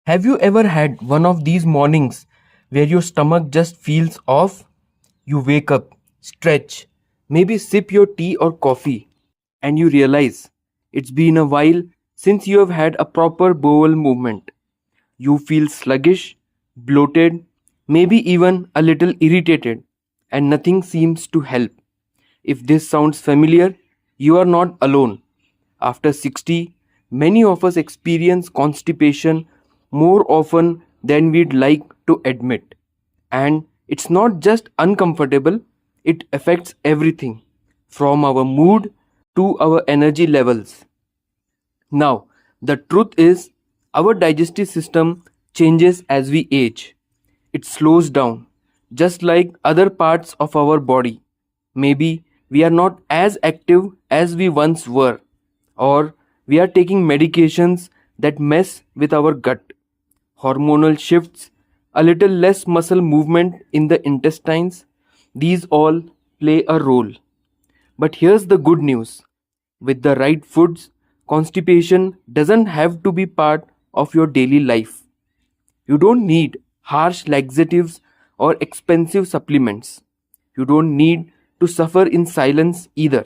Have you ever had one of these mornings where your stomach just feels off? You wake up, stretch, maybe sip your tea or coffee, and you realize it's been a while since you have had a proper bowel movement. You feel sluggish, bloated, maybe even a little irritated, and nothing seems to help. If this sounds familiar, you are not alone. After 60, many of us experience constipation more often than we'd like to admit. And it's not just uncomfortable, it affects everything from our mood to our energy levels. Now, the truth is, our digestive system changes as we age. It slows down, just like other parts of our body. Maybe we are not as active as we once were, or we are taking medications that mess with our gut. Hormonal shifts, a little less muscle movement in the intestines, these all play a role. But here's the good news: with the right foods, constipation doesn't have to be part of your daily life. You don't need harsh laxatives or expensive supplements. You don't need to suffer in silence either.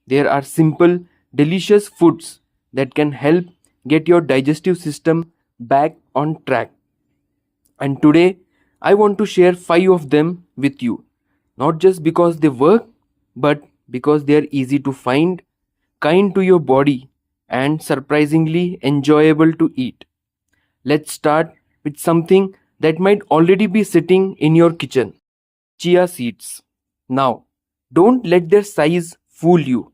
There are simple, delicious foods that can help get your digestive system back on track. And today, I want to share 5 of them with you. Not just because they work, but because they are easy to find, kind to your body, and surprisingly enjoyable to eat. Let's start with something that might already be sitting in your kitchen: chia seeds. Now, don't let their size fool you.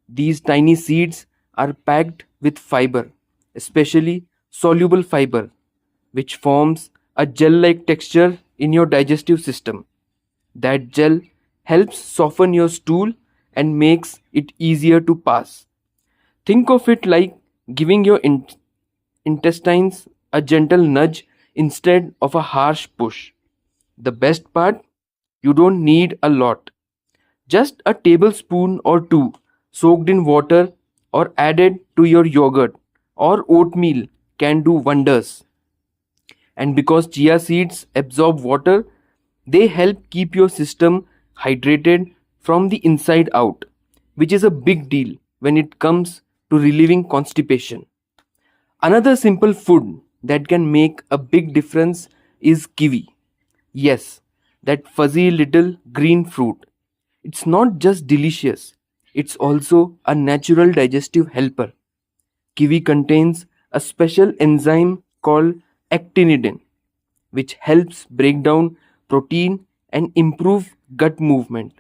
These tiny seeds are packed with fiber, especially soluble fiber, which forms a gel like texture in your digestive system. That gel helps soften your stool and makes it easier to pass. Think of it like giving your intestines a gentle nudge instead of a harsh push. The best part: you don't need a lot. Just a tablespoon or two soaked in water or added to your yogurt or oatmeal can do wonders. And because chia seeds absorb water, they help keep your system hydrated from the inside out, which is a big deal when it comes to relieving constipation. Another simple food that can make a big difference is kiwi. Yes, that fuzzy little green fruit. It's not just delicious, it's also a natural digestive helper. Kiwi contains a special enzyme called actinidin, which helps break down protein and improve gut movement.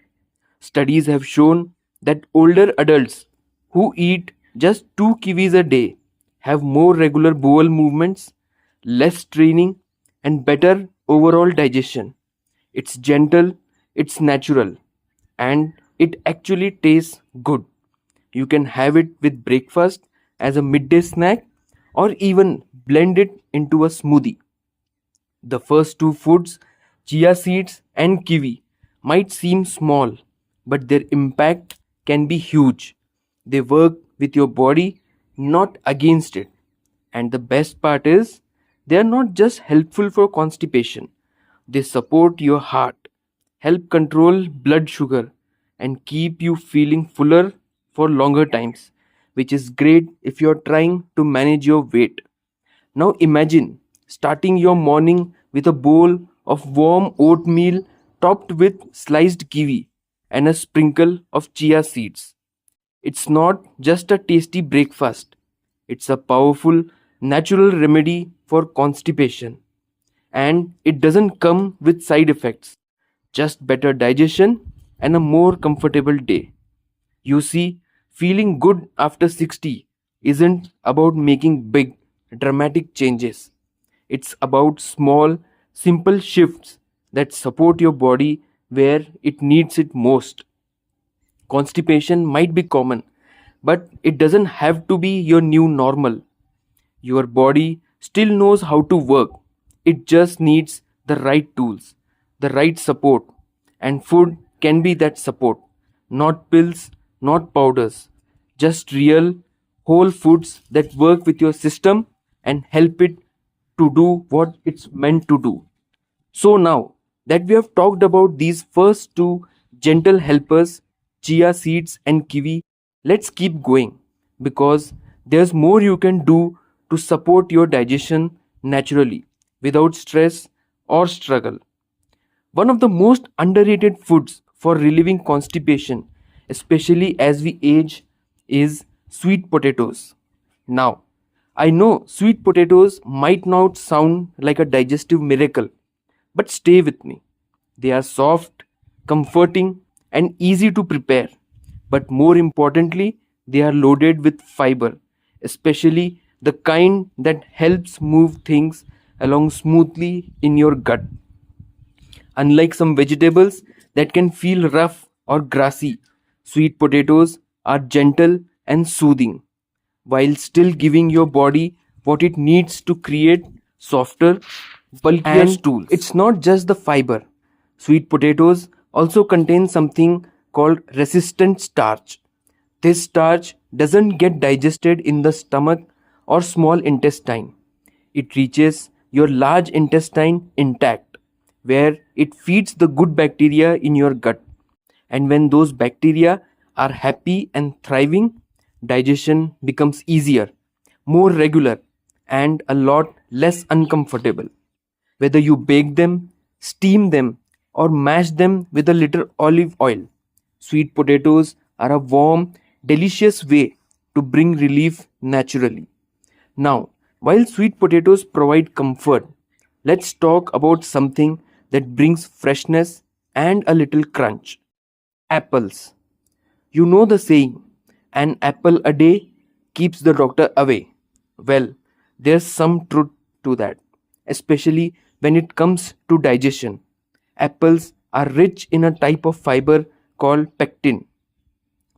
Studies have shown that older adults who eat just 2 kiwis a day have more regular bowel movements, less straining, and better overall digestion. It's gentle, it's natural, and it actually tastes good. You can have it with breakfast, as a midday snack, or even blend it into a smoothie. The first two foods, chia seeds and kiwi, might seem small, but their impact can be huge. They work with your body, not against it. And the best part is, they are not just helpful for constipation, they support your heart, help control blood sugar, and keep you feeling fuller for longer times, which is great if you're trying to manage your weight. Now imagine starting your morning with a bowl of warm oatmeal topped with sliced kiwi and a sprinkle of chia seeds. It's not just a tasty breakfast, it's a powerful natural remedy for constipation. And it doesn't come with side effects, just better digestion and a more comfortable day. You see, feeling good after 60 isn't about making big, dramatic changes. It's about small, simple shifts that support your body where it needs it most. Constipation might be common, but it doesn't have to be your new normal. Your body still knows how to work. It just needs the right tools, the right support, and food can be that support. Not pills, not powders, just real, whole foods that work with your system and help it to do what it's meant to do. So now that we have talked about these first two gentle helpers, chia seeds and kiwi, let's keep going because there's more you can do to support your digestion naturally without stress or struggle. One of the most underrated foods for relieving constipation, especially as we age, is sweet potatoes. Now, I know sweet potatoes might not sound like a digestive miracle, but stay with me. They are soft, comforting, and easy to prepare. But more importantly, they are loaded with fiber, especially the kind that helps move things along smoothly in your gut. Unlike some vegetables that can feel rough or grassy, sweet potatoes are gentle and soothing while still giving your body what it needs to create softer, bulkier And stools. It's not just the fiber. Sweet potatoes also contain something called resistant starch. This starch doesn't get digested in the stomach or small intestine. It reaches your large intestine intact, where it feeds the good bacteria in your gut. And when those bacteria are happy and thriving, digestion becomes easier, more regular, and a lot less uncomfortable. Whether you bake them, steam them, or mash them with a little olive oil, sweet potatoes are a warm, delicious way to bring relief naturally. Now, while sweet potatoes provide comfort, let's talk about something that brings freshness and a little crunch: apples. You know the saying, an apple a day keeps the doctor away. Well, there's some truth to that, especially when it comes to digestion. Apples are rich in a type of fiber called pectin.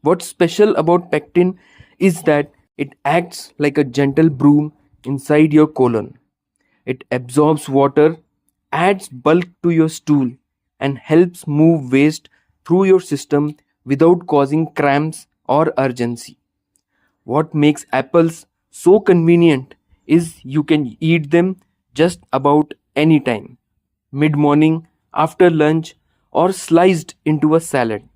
What's special about pectin is that it acts like a gentle broom inside your colon. It absorbs water, adds bulk to your stool, and helps move waste through your system without causing cramps or urgency. What makes apples so convenient is you can eat them just about any time: mid morning, after lunch, or sliced into a salad.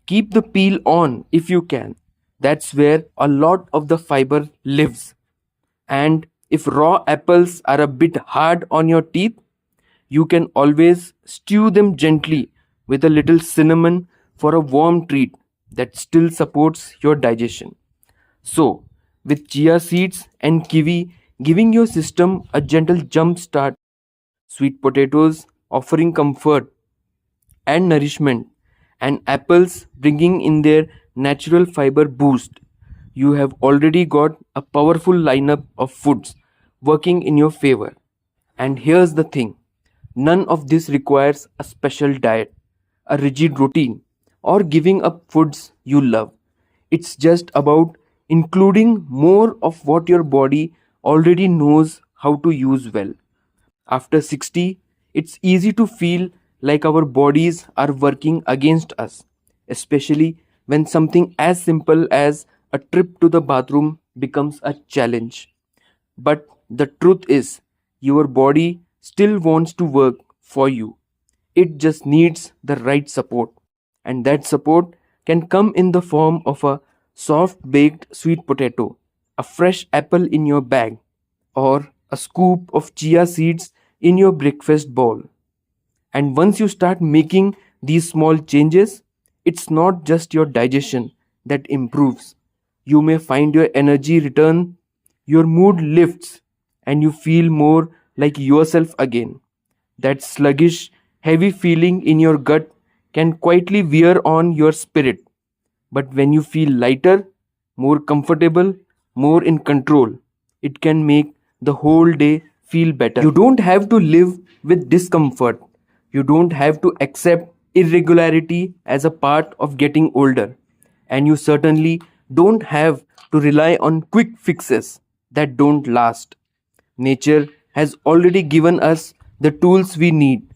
Keep the peel on if you can. That's where a lot of the fiber lives. And if raw apples are a bit hard on your teeth, you can always stew them gently with a little cinnamon for a warm treat that still supports your digestion. So, with chia seeds and kiwi giving your system a gentle jump start, sweet potatoes offering comfort and nourishment, and apples bringing in their natural fiber boost, you have already got a powerful lineup of foods working in your favor. And here's the thing: none of this requires a special diet, a rigid routine, or giving up foods you love. It's just about including more of what your body already knows how to use well. After 60, it's easy to feel like our bodies are working against us, especially when something as simple as a trip to the bathroom becomes a challenge. But the truth is, your body still wants to work for you. It just needs the right support. And that support can come in the form of a soft baked sweet potato, a fresh apple in your bag, or a scoop of chia seeds in your breakfast bowl. And once you start making these small changes, it's not just your digestion that improves. You may find your energy return, your mood lifts, and you feel more like yourself again. That sluggish, heavy feeling in your gut can quietly wear on your spirit. But when you feel lighter, more comfortable, more in control, it can make the whole day feel better. You don't have to live with discomfort. You don't have to accept irregularity as a part of getting older. And you certainly don't have to rely on quick fixes that don't last. Nature has already given us the tools we need: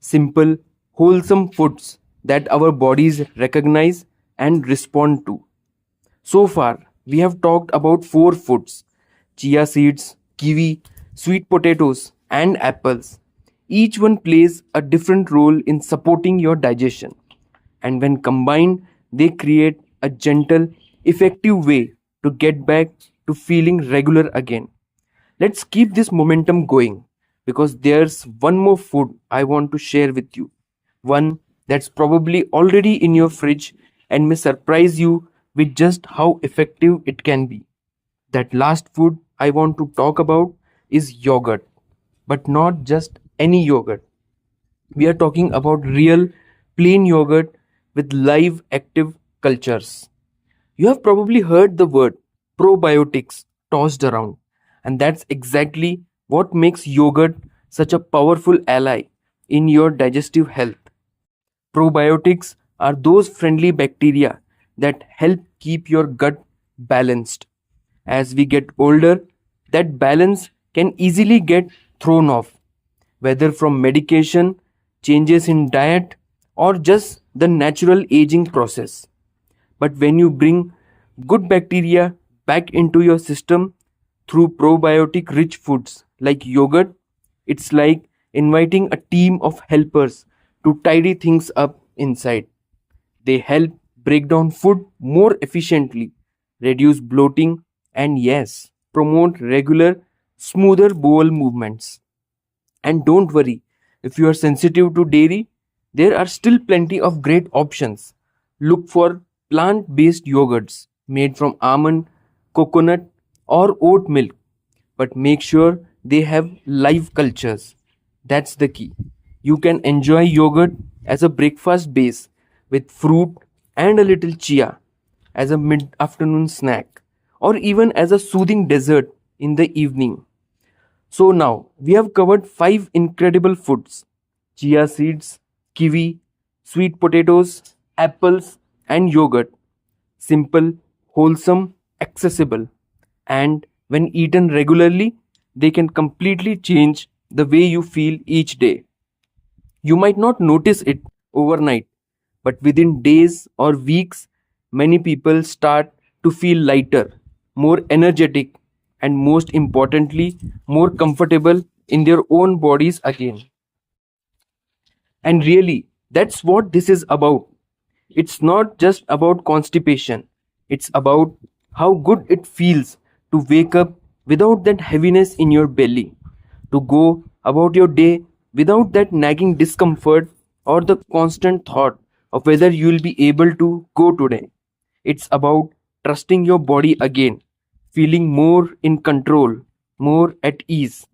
simple, wholesome foods that our bodies recognize and respond to. So far, we have talked about four foods: chia seeds, kiwi, sweet potatoes, and apples. Each one plays a different role in supporting your digestion, and when combined, they create a gentle, effective way to get back to feeling regular again. Let's keep this momentum going because there's one more food I want to share with you. One that's probably already in your fridge and may surprise you with just how effective it can be. That last food I want to talk about is yogurt, but not just any yogurt. We are talking about real, plain yogurt with live, active cultures. You have probably heard the word probiotics tossed around, and that's exactly what makes yogurt such a powerful ally in your digestive health. Probiotics are those friendly bacteria that help keep your gut balanced. As we get older, that balance can easily get thrown off, whether from medication, changes in diet, or just the natural aging process. But when you bring good bacteria back into your system through probiotic rich foods like yogurt, it's like inviting a team of helpers to tidy things up inside. They help break down food more efficiently, reduce bloating, and yes, promote regular, smoother bowel movements. And don't worry, if you are sensitive to dairy, there are still plenty of great options. Look for plant based yogurts made from almond, coconut, or oat milk, but make sure they have live cultures. That's the key. You can enjoy yogurt as a breakfast base with fruit and a little chia as a mid afternoon snack, or even as a soothing dessert in the evening. So now we have covered five incredible foods: chia seeds, kiwi, sweet potatoes, apples, and yogurt. Simple, wholesome, accessible, and when eaten regularly, they can completely change the way you feel each day. You might not notice it overnight, but within days or weeks, many people start to feel lighter, more energetic, and most importantly, more comfortable in their own bodies again. And really, that's what this is about. It's not just about constipation, it's about how good it feels to wake up without that heaviness in your belly, to go about your day without that nagging discomfort or the constant thought of whether you'll be able to go today. It's about trusting your body again, feeling more in control, more at ease.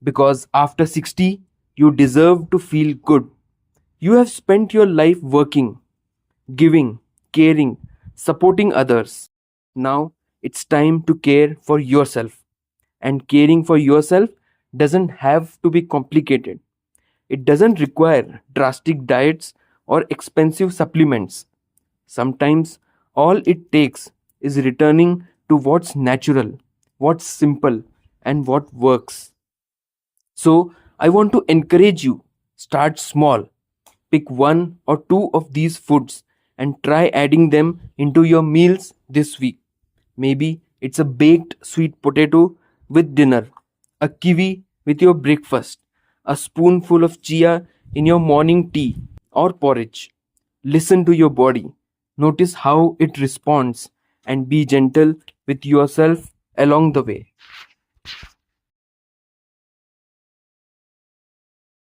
Because after 60, you deserve to feel good. You have spent your life working, giving, caring, supporting others. Now it's time to care for yourself. And caring for yourself doesn't have to be complicated. It doesn't require drastic diets or expensive supplements. Sometimes all it takes is returning to what's natural, what's simple, and what works. So, I want to encourage you: start small. Pick one or two of these foods and try adding them into your meals this week. Maybe it's a baked sweet potato with dinner, a kiwi with your breakfast, a spoonful of chia in your morning tea or porridge. Listen to your body, notice how it responds, and be gentle with yourself along the way.